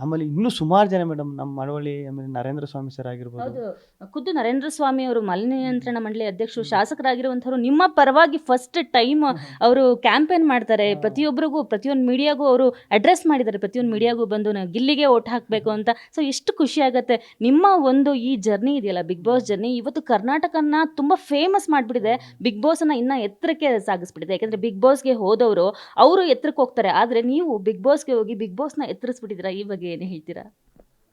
ಆಮೇಲೆ ಇನ್ನೂ ಸುಮಾರು ಜನ ಮೇಡಮ್ ನಮ್ಮ ಮಳವಳ್ಳಿ ಆಮೇಲೆ ನರೇಂದ್ರ ಸ್ವಾಮಿ ಸರ್ ಆಗಿರ್ಬೋದು. ಹೌದು, ಖುದ್ದು ನರೇಂದ್ರ ಸ್ವಾಮಿ ಅವರು ಮಾಲಿನ್ಯ ನಿಯಂತ್ರಣ ಮಂಡಳಿ ಅಧ್ಯಕ್ಷರು, ಶಾಸಕರಾಗಿರುವಂಥವ್ರು ನಿಮ್ಮ ಪರವಾಗಿ ಫಸ್ಟ್ ಟೈಮ್ ಅವರು ಕ್ಯಾಂಪೇನ್ ಮಾಡ್ತಾರೆ. ಪ್ರತಿಯೊಬ್ಬರಿಗೂ, ಪ್ರತಿಯೊಂದು ಮೀಡಿಯಾಗೂ ಅವರು ಅಡ್ರೆಸ್ ಮಾಡಿದ್ದಾರೆ. ಪ್ರತಿಯೊಂದು ಮೀಡಿಯಾಗೂ ಬಂದು ನಾವು ಗಿಲ್ಲಿಗೆ ಓಟ್ ಹಾಕಬೇಕು ಅಂತ. ಸೊ ಎಷ್ಟು ಖುಷಿ ಆಗುತ್ತೆ. ನಿಮ್ಮ ಒಂದು ಈ ಜರ್ನಿ ಇದೆಯಲ್ಲ, ಬಿಗ್ ಬಾಸ್ ಜರ್ನಿ, ಇವತ್ತು ಕರ್ನಾಟಕನ ತುಂಬ ಫೇಮಸ್ ಮಾಡಿಬಿಟ್ಟಿದೆ. ಬಿಗ್ ಬಾಸನ್ನು ಇನ್ನೂ ಎತ್ತರಕ್ಕೆ ಸಾಗಿಸ್ಬಿಟ್ಟಿದೆ. ಯಾಕೆಂದರೆ ಬಿಗ್ ಬಾಸ್ಗೆ ಹೋದವರು ಅವರು ಎತ್ತರಕ್ಕೆ ಹೋಗ್ತಾರೆ, ಆದರೆ ನೀವು ಬಿಗ್ ಬಾಸ್ಗೆ ಹೋಗಿ ಬಿಗ್ ಬಾಸ್ನ ಎತ್ತರಿಸ್ಬಿಟ್ಟಿದ್ದೀರಾ. ಈ ಬಗ್ಗೆ ಏನು ಹೇಳ್ತೀರಾ?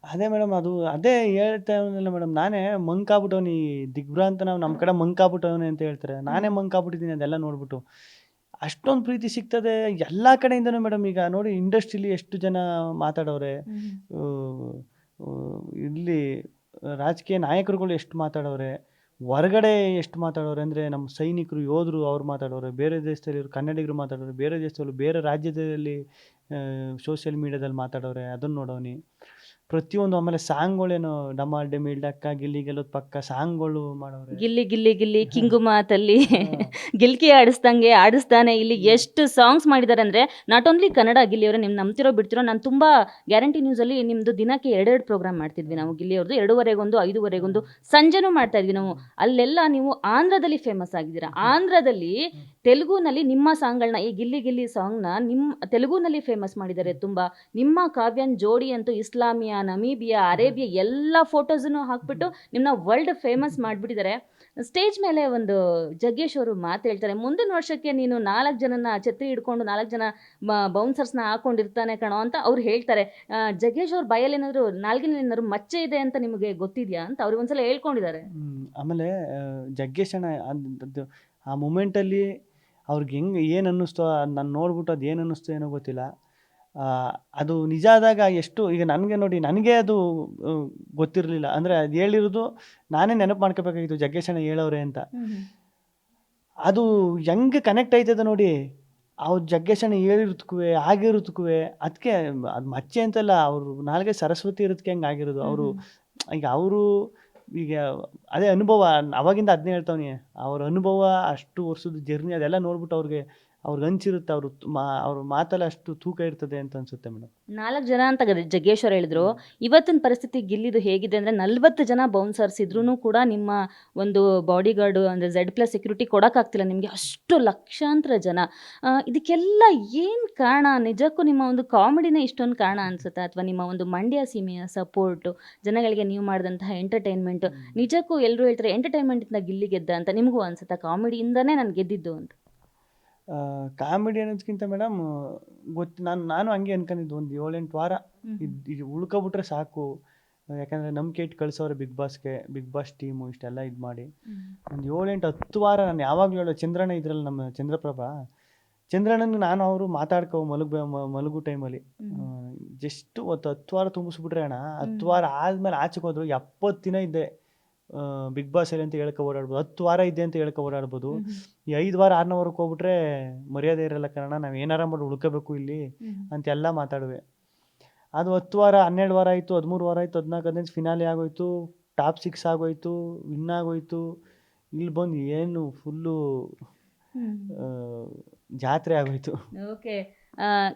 ಅದೇ ಮೇಡಮ್, ಅದೇ ಹೇಳ್ತಾ ಇವ್ನಲ್ಲ ಮೇಡಮ್, ನಾನೇ ಮಂಕಾಗ್ಬಿಟ್ಟವ್ನಿ. ದಿಗ್ಭ್ರಾಂತ ನಾವು ನಮ್ಮ ಕಡೆ ಮಂಕಾಗ್ಬಿಟ್ಟವನೆ ಅಂತ ಹೇಳ್ತಾರೆ. ನಾನೇ ಮಂಕಾಗ್ಬಿಟ್ಟಿದ್ದೀನಿ ಅದೆಲ್ಲ ನೋಡ್ಬಿಟ್ಟು. ಅಷ್ಟೊಂದು ಪ್ರೀತಿ ಸಿಗ್ತದೆ ಎಲ್ಲ ಕಡೆಯಿಂದನೂ ಮೇಡಮ್. ಈಗ ನೋಡಿ, ಇಂಡಸ್ಟ್ರಿಲಿ ಎಷ್ಟು ಜನ ಮಾತಾಡೋರೆ, ಇಲ್ಲಿ ರಾಜಕೀಯ ನಾಯಕರುಗಳು ಎಷ್ಟು ಮಾತಾಡೋರೆ, ಹೊರಗಡೆ ಎಷ್ಟು ಮಾತಾಡೋರೆ ಅಂದರೆ ನಮ್ಮ ಸೈನಿಕರು, ಯೋಧರು ಅವ್ರು ಮಾತಾಡೋರೆ, ಬೇರೆ ದೇಶದಲ್ಲಿ ಕನ್ನಡಿಗರು ಮಾತಾಡೋರೆ, ಬೇರೆ ದೇಶದಲ್ಲಿ ಬೇರೆ ರಾಜ್ಯದಲ್ಲಿ ಸೋಷಿಯಲ್ ಮೀಡಿಯಾದಲ್ಲಿ ಮಾತಾಡೋರೆ, ಅದನ್ನು ನೋಡೋನಿ ಪ್ರತಿಯೊಂದು. ಆಮೇಲೆ ಸಾಂಗ್ಗಳೇನು ಡಮಾಲ್ ಡೆಮಿಲ್ ಡಕ್ಕ ಗಿಲ್ಲಿ ಗೆಲ್ಲೋದು ಪಕ್ಕ ಸಾಂಗ್ಗಳು ಮಾಡೋರೆ. ಗಿಲ್ಲಿ ಗಿಲ್ಲಿ ಗಿಲ್ಲಿ ಕಿಂಗು ಮಾತಲ್ಲಿ ಗಿಲ್ಕಿ ಆಡಿಸ್ದಂಗೆ ಆಡಿಸ್ತಾನೆ. ಇಲ್ಲಿ ಎಷ್ಟು ಸಾಂಗ್ಸ್ ಮಾಡಿದ್ದಾರೆ ಅಂದರೆ, ನಾಟ್ ಓನ್ಲಿ ಕನ್ನಡ. ಗಿಲ್ಲಿಯವರೇ, ನೀವು ನಂಬ್ತಿರೋ ಬಿಡ್ತಿರೋ, ನಾನು ತುಂಬ ಗ್ಯಾರಂಟಿ ನ್ಯೂಸಲ್ಲಿ ನಿಮ್ಮದು ದಿನಕ್ಕೆ 2 ಪ್ರೋಗ್ರಾಮ್ ಮಾಡ್ತಿದ್ವಿ ನಾವು. ಗಿಲ್ಲಿಯವ್ರದ್ದು 2:30ಗೊಂದು 5:30ಗೊಂದು ಸಂಜೆನೂ ಮಾಡ್ತಾ ಇದ್ವಿ ನಾವು. ಅಲ್ಲೆಲ್ಲ ನೀವು ಆಂಧ್ರದಲ್ಲಿ ಫೇಮಸ್ ಆಗಿದ್ದೀರಾ. ಆಂಧ್ರದಲ್ಲಿ ತೆಲುಗುನಲ್ಲಿ ನಿಮ್ಮ ಸಾಂಗ್ಗಳನ್ನ, ಈ ಗಿಲ್ಲಿ ಗಿಲ್ಲಿ ಸಾಂಗ್ನ ನಿಮ್ಮ ತೆಲುಗುನಲ್ಲಿ ಫೇಮಸ್ ಮಾಡಿದ್ದಾರೆ ತುಂಬ. ನಿಮ್ಮ ಕಾವ್ಯನ್ ಜೋಡಿ ಅಂತೂ ಇಸ್ಲಾಮಿಯಾ, ನಮೀಬಿಯಾ, ಅರೇಬಿಯಾ ಎಲ್ಲ ಫೋಟೋಸನ್ನು ಹಾಕ್ಬಿಟ್ಟು ನಿಮ್ಮನ್ನ ವರ್ಲ್ಡ್ ಫೇಮಸ್ ಮಾಡಿಬಿಟ್ಟಿದ್ದಾರೆ. ಸ್ಟೇಜ್ ಮೇಲೆ ಒಂದು ಜಗ್ಗೇಶ್ ಅವರು ಮಾತು ಹೇಳ್ತಾರೆ, ಮುಂದಿನ ವರ್ಷಕ್ಕೆ ನೀನು 4 ಜನನ ಛತ್ರಿ ಹಿಡ್ಕೊಂಡು 4 ಜನ ಬೌನ್ಸರ್ಸ್ನ ಹಾಕೊಂಡಿರ್ತಾನೆ ಕಣೋ ಅಂತ ಅವ್ರು ಹೇಳ್ತಾರೆ. ಜಗ್ಗೇಶ್ ಅವ್ರ ಬಾಯಲ್ಲಿ ಏನಾದರೂ ನಾಲ್ಗಿನಲ್ಲಿ ಏನಾದ್ರು ಮಚ್ಚೆ ಇದೆ ಅಂತ ನಿಮಗೆ ಗೊತ್ತಿದೆಯಾ ಅಂತ ಅವ್ರಿಗೆ ಒಂದ್ಸಲ ಹೇಳ್ಕೊಂಡಿದ್ದಾರೆ. ಆಮೇಲೆ ಜಗ್ಗೇಶ್ ಅಣ್ಣ ಆ ಮೂಮೆಂಟಲ್ಲಿ ಅವ್ರಿಗೆ ಹೆಂಗೆ ಏನು ಅನ್ನಿಸ್ತೋ, ನಾನು ನೋಡ್ಬಿಟ್ಟು ಅದು ಏನು ಅನ್ನಿಸ್ತೋ ಏನೋ ಗೊತ್ತಿಲ್ಲ. ಅದು ನಿಜ ಆದಾಗ ಎಷ್ಟು, ಈಗ ನನಗೆ ನೋಡಿ, ನನಗೆ ಅದು ಗೊತ್ತಿರಲಿಲ್ಲ. ಅಂದರೆ ಅದು ಹೇಳಿರೋದು ನಾನೇ ನೆನಪು ಮಾಡ್ಕೋಬೇಕಾಗಿತ್ತು, ಜಗ್ಗೇಶ್ ಅಣ್ಣ ಹೇಳೋರೆ ಅಂತ. ಅದು ಹೆಂಗೆ ಕನೆಕ್ಟ್ ಆಯ್ತದ ನೋಡಿ. ಅವ್ರು ಜಗ್ಗೇಶ್ ಅಣ್ಣ ಹೇಳಿರೋದಕ್ಕೂ ಆಗಿರೋದಕ್ಕೂ ಅದಕ್ಕೆ ಅದು ಮಚ್ಚೆ ಅಂತಲ್ಲ, ಅವರು ನಾಲ್ಗೆ ಸರಸ್ವತಿ ಇರೋದಕ್ಕೆ ಹೆಂಗೆ ಆಗಿರೋದು. ಅವರು ಈಗ ಅದೇ ಅನುಭವ, ಅವಾಗಿಂದ ಅದನ್ನೇ ಹೇಳ್ತಾವನಿ. ಅವ್ರ ಅನುಭವ, ಅಷ್ಟು ವರ್ಷದ ಜರ್ನಿ, ಅದೆಲ್ಲ ನೋಡ್ಬಿಟ್ಟು ಅವ್ರಿಗೆ ಹಂಚಿರುತ್ತೆ. ಅವ್ರ ಮಾತಲ್ಲ ಅಷ್ಟು ತೂಕ ಇರ್ತದೆ ಅಂತ ಅನ್ಸುತ್ತೆ ಮೇಡಮ್. 4 ಜನ ಅಂತ ಜಗ್ಗೇಶ್ವರ್ ಹೇಳಿದ್ರು. ಇವತ್ತಿನ ಪರಿಸ್ಥಿತಿ ಗಿಲ್ಲಿದು ಹೇಗಿದೆ ಅಂದರೆ, 40 ಜನ ಬೌನ್ಸರ್ಸ್ ಇದ್ರೂ ಕೂಡ ನಿಮ್ಮ ಒಂದು ಬಾಡಿ ಗಾರ್ಡು ಅಂದರೆ Z+ ಸೆಕ್ಯೂರಿಟಿ ಕೊಡೋಕ್ಕಾಗ್ತಿಲ್ಲ ನಿಮಗೆ. ಅಷ್ಟು ಲಕ್ಷಾಂತರ ಜನ. ಇದಕ್ಕೆಲ್ಲ ಏನು ಕಾರಣ? ನಿಜಕ್ಕೂ ನಿಮ್ಮ ಒಂದು ಕಾಮಿಡಿನೇ ಇಷ್ಟೊಂದು ಕಾರಣ ಅನಿಸುತ್ತಾ, ಅಥವಾ ನಿಮ್ಮ ಒಂದು ಮಂಡ್ಯ ಸೀಮೆಯ ಸಪೋರ್ಟು, ಜನಗಳಿಗೆ ನೀವು ಮಾಡಿದಂತಹ ಎಂಟರ್ಟೈನ್ಮೆಂಟ್? ನಿಜಕ್ಕೂ ಎಲ್ಲರೂ ಹೇಳ್ತಾರೆ ಎಂಟರ್ಟೈನ್ಮೆಂಟಿಂದ ಗಿಲ್ಲಿ ಗೆದ್ದ ಅಂತ. ನಿಮಗೂ ಅನ್ಸುತ್ತಾ ಕಾಮಿಡಿಯಿಂದನೇ ನಾನು ಗೆದ್ದಿದ್ದು ಅಂತ? ಕಾಮಿಡಿ ಅನ್ನೋದಕ್ಕಿಂತ ಮೇಡಮ್, ನಾನು ಹಂಗೆ ಅನ್ಕೊಂಡಿದ್ದು, ಒಂದು 7-8 ವಾರ ಇದು ಉಳ್ಕೊಬಿಟ್ರೆ ಸಾಕು. ಯಾಕಂದರೆ ನಂಬಿಕೆ ಇಟ್ಟು ಕಳಿಸೋರೆ ಬಿಗ್ ಬಾಸ್ ಟೀಮು ಇಷ್ಟೆಲ್ಲ ಇದು ಮಾಡಿ. ಒಂದು 7-8-10 ವಾರ ನಾನು ಯಾವಾಗಲೂ ಹೇಳೋ, ಚಂದ್ರಣ್ಣ ಇದ್ರಲ್ಲಿ ನಮ್ಮ ಚಂದ್ರಪ್ರಭಾ, ಚಂದ್ರಣ್ಣನಿಗೆ ನಾನು ಅವರು ಮಾತಾಡ್ಕೊ ಮಲಗು ಟೈಮಲ್ಲಿ ಜಸ್ಟ್ 10 ವಾರ ತುಂಬಿಸ್ಬಿಟ್ರೆ ಅಣ್ಣ, 10 ವಾರ ಆದಮೇಲೆ ಆಚೆಗೆ ಹೋದ್ರು 70 ದಿನ ಇದ್ದೆ ಬಿಗ್ ಬಾಸ್ ಅಲ್ಲಿ ಅಂತ ಹೇಳ್ಕೊ ಓಡಾಡ್ಬೋದು. 10 ವಾರ ಇದ್ದೆ ಅಂತ ಹೇಳ್ಕೊ ಓಡಾಡ್ಬೋದು. ಈ 5 ವಾರ 6ನೇ ವಾರಕ್ಕೆ ಹೋಗ್ಬಿಟ್ರೆ ಮರ್ಯಾದೆ ಇರಲ್ಲ ಕಾರಣ, ನಾವು ಏನಾರ ಮಾಡಿ ಉಳ್ಕೋಬೇಕು ಇಲ್ಲಿ ಅಂತೆಲ್ಲ ಮಾತಾಡುವೆ. ಅದು 10 ವಾರ 12 ವಾರ ಆಯಿತು, 13 ವಾರ ಆಯಿತು, 14-15 ಫಿನಾಲೆ ಆಗೋಯ್ತು, ಟಾಪ್ 6 ಆಗೋಯ್ತು, ವಿನ್ ಆಗೋಯ್ತು. ಇಲ್ಲಿ ಬಂದು ಏನು ಫುಲ್ಲು ಜಾತ್ರೆ ಆಗೋಯ್ತು. ಓಕೆ.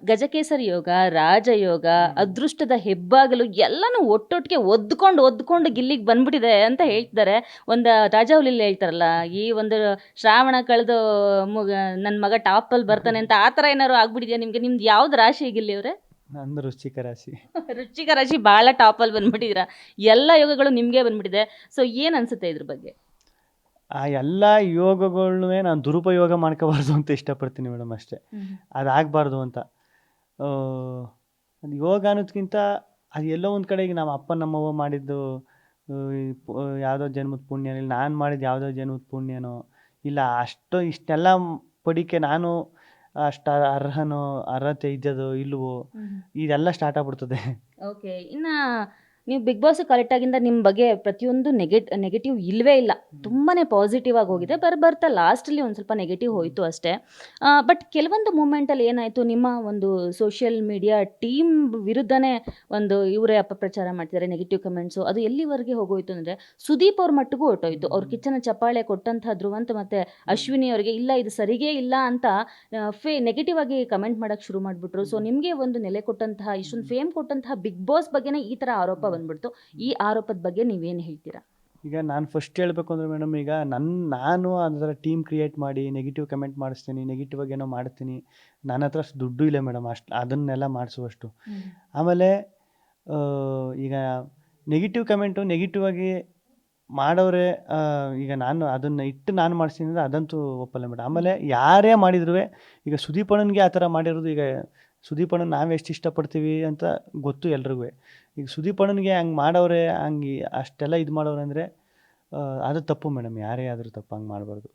ಗಜಕೇಸರಿ ಯೋಗ, ರಾಜಯೋಗ, ಅದೃಷ್ಟದ ಹೆಬ್ಬಾಗಲು ಎಲ್ಲನೂ ಒಟ್ಟೊಟ್ಟಿಗೆ ಒದ್ಕೊಂಡು ಗಿಲ್ಲಿಗೆ ಬಂದ್ಬಿಟ್ಟಿದೆ ಅಂತ ಹೇಳ್ತಿದ್ದಾರೆ. ಒಂದು ರಾಜಾವಲಿಯಲ್ಲಿ ಹೇಳ್ತಾರಲ್ಲ, ಈ ಒಂದು ಶ್ರಾವಣ ಕಳೆದು ನನ್ನ ಮಗ ಟಾಪಲ್ಲಿ ಬರ್ತಾನೆ ಅಂತ. ಆ ಥರ ಏನಾದ್ರು ಆಗ್ಬಿಟ್ಟಿದೆಯಾ ನಿಮಗೆ? ನಿಮ್ದು ಯಾವ್ದು ರಾಶಿ ಗಿಲ್ಲಿ ಅವರೇ? ನಂದು ವೃಶ್ಚಿಕ ರಾಶಿ. ವೃಶ್ಚಿಕ ರಾಶಿ. ಭಾಳ ಟಾಪಲ್ಲಿ ಬಂದ್ಬಿಟ್ಟಿದ್ದೀರಾ. ಎಲ್ಲ ಯೋಗಗಳು ನಿಮಗೆ ಬಂದ್ಬಿಟ್ಟಿದೆ. ಸೊ ಏನು ಅನಿಸುತ್ತೆ ಇದ್ರ ಬಗ್ಗೆ? ಆ ಎಲ್ಲ ಯೋಗಗಳನ್ನೂ ನಾನು ದುರುಪಯೋಗ ಮಾಡ್ಕೋಬಾರ್ದು ಅಂತ ಇಷ್ಟಪಡ್ತೀನಿ ಮೇಡಮ್, ಅಷ್ಟೇ. ಅದಾಗಬಾರ್ದು ಅಂತ. ಅದು ಯೋಗ ಅನ್ನೋದಕ್ಕಿಂತ ಅದು ಎಲ್ಲೋ ಒಂದು ಕಡೆ, ಈಗ ನಮ್ಮ ಅಪ್ಪ ನಮ್ಮವ್ವ ಮಾಡಿದ್ದು ಯಾವುದೋ ಜನ್ಮದ ಪುಣ್ಯ, ಇಲ್ಲ ನಾನು ಮಾಡಿದ್ದು ಯಾವುದೋ ಜನ್ಮದ ಪುಣ್ಯನೋ, ಇಲ್ಲ ಇಷ್ಟೆಲ್ಲ ಪಡಿಕೆ ನಾನು ಅಷ್ಟು ಅರ್ಹತೆ ಇದ್ದದೋ ಇಲ್ವೋ, ಇದೆಲ್ಲ ಸ್ಟಾರ್ಟ್ ಆಗ್ಬಿಡ್ತದೆ. ಓಕೆ. ಇನ್ನು ನೀವು ಬಿಗ್ ಬಾಸ್ ಕರೆಕ್ಟ್ ಆಗಿಂದ ನಿಮ್ಮ ಬಗ್ಗೆ ಪ್ರತಿಯೊಂದು ನೆಗೆಟಿವ್ ಇಲ್ವೇ ಇಲ್ಲ, ತುಂಬಾನೇ ಪಾಸಿಟಿವ್ ಆಗಿ ಹೋಗಿದೆ. ಬರ್ತಾ ಲಾಸ್ಟಲ್ಲಿ ಒಂದು ಸ್ವಲ್ಪ ನೆಗೆಟಿವ್ ಹೋಯಿತು ಅಷ್ಟೇ. ಬಟ್ ಕೆಲವೊಂದು ಮೂಮೆಂಟಲ್ಲಿ ಏನಾಯಿತು, ನಿಮ್ಮ ಒಂದು ಸೋಷಿಯಲ್ ಮೀಡಿಯಾ ಟೀಮ್ ವಿರುದ್ಧನೇ ಒಂದು ಇವರೇ ಅಪಪ್ರಚಾರ ಮಾಡ್ತಿದ್ದಾರೆ, ನೆಗೆಟಿವ್ ಕಮೆಂಟ್ಸು, ಅದು ಎಲ್ಲಿವರೆಗೆ ಹೋಗೋಯ್ತು ಅಂದರೆ ಸುದೀಪ್ ಅವ್ರ ಮಟ್ಟಿಗೂ ಹೊಟ್ಟೋಯ್ತು. ಅವ್ರ ಕಿಚ್ಚನ ಚಪ್ಪಾಳೆ ಕೊಟ್ಟಂತಹ ಧ್ರುವಂತ್ ಮತ್ತು ಅಶ್ವಿನಿ ಅವರಿಗೆ ಇಲ್ಲ ಇದು ಸರಿಗೇ ಇಲ್ಲ ಅಂತ ನೆಗೆಟಿವ್ ಆಗಿ ಕಮೆಂಟ್ ಮಾಡೋಕ್ಕೆ ಶುರು ಮಾಡಿಬಿಟ್ರು. ಸೊ ನಿಮಗೆ ಒಂದು ನೆಲೆ ಕೊಟ್ಟಂತಹ, ಇಷ್ಟೊಂದು ಫೇಮ್ ಕೊಟ್ಟಂತಹ ಬಿಗ್ ಬಾಸ್ ಬಗ್ಗೆನೇ ಈ ಥರ ಆರೋಪ ಬಂದ್ಬಿಡ್ತು. ಈ ಆರೋಪದ ಬಗ್ಗೆ ನೀವೇನು ಹೇಳ್ತೀರಾ? ಈಗ ನಾನು ಫಸ್ಟ್ ಹೇಳಬೇಕು ಅಂದರೆ ಮೇಡಮ್, ಈಗ ನಾನು ಅದರ ಟೀಮ್ ಕ್ರಿಯೇಟ್ ಮಾಡಿ ನೆಗೆಟಿವ್ ಕಮೆಂಟ್ ಮಾಡಿಸ್ತೀನಿ, ನೆಗೆಟಿವ್ ಆಗಿ ಏನೋ ಮಾಡ್ತೀನಿ. ನನ್ನ ಹತ್ರ ಅಷ್ಟು ದುಡ್ಡು ಇಲ್ಲ ಮೇಡಮ್, ಅದನ್ನೆಲ್ಲ ಮಾಡಿಸುವಷ್ಟು. ಆಮೇಲೆ ಈಗ ನೆಗೆಟಿವ್ ಕಮೆಂಟು ನೆಗೆಟಿವ್ ಆಗಿ ಮಾಡೋರೆ, ಈಗ ನಾನು ಅದನ್ನು ಇಟ್ಟು ನಾನು ಮಾಡಿಸ್ತೀನಿ ಅಂದರೆ ಅದಂತೂ ಒಪ್ಪಲ್ಲ ಮೇಡಮ್. ಆಮೇಲೆ ಯಾರೇ ಮಾಡಿದ್ರು, ಈಗ ಸುದೀಪ್ ಅಣ್ಣನಿಗೆ ಆ ಥರ ಮಾಡಿರೋದು, ಈಗ ಸುದೀಪ್ ಅಣ್ಣನ ನಾವು ಎಷ್ಟು ಇಷ್ಟಪಡ್ತೀವಿ ಅಂತ ಗೊತ್ತು ಎಲ್ರಿಗೂ. ಈಗ ಸುದೀಪ್ ಅಣ್ಣನಿಗೆ ಹಂಗೆ ಮಾಡೋರೆ, ಹಂಗೆ ಅಷ್ಟೆಲ್ಲ ಇದು ಮಾಡೋರೆ ಅಂದರೆ ಅದು ತಪ್ಪು ಮೇಡಮ್. ಯಾರೇ ಆದರೂ ತಪ್ಪು, ಹಂಗೆ ಮಾಡಬಾರ್ದು.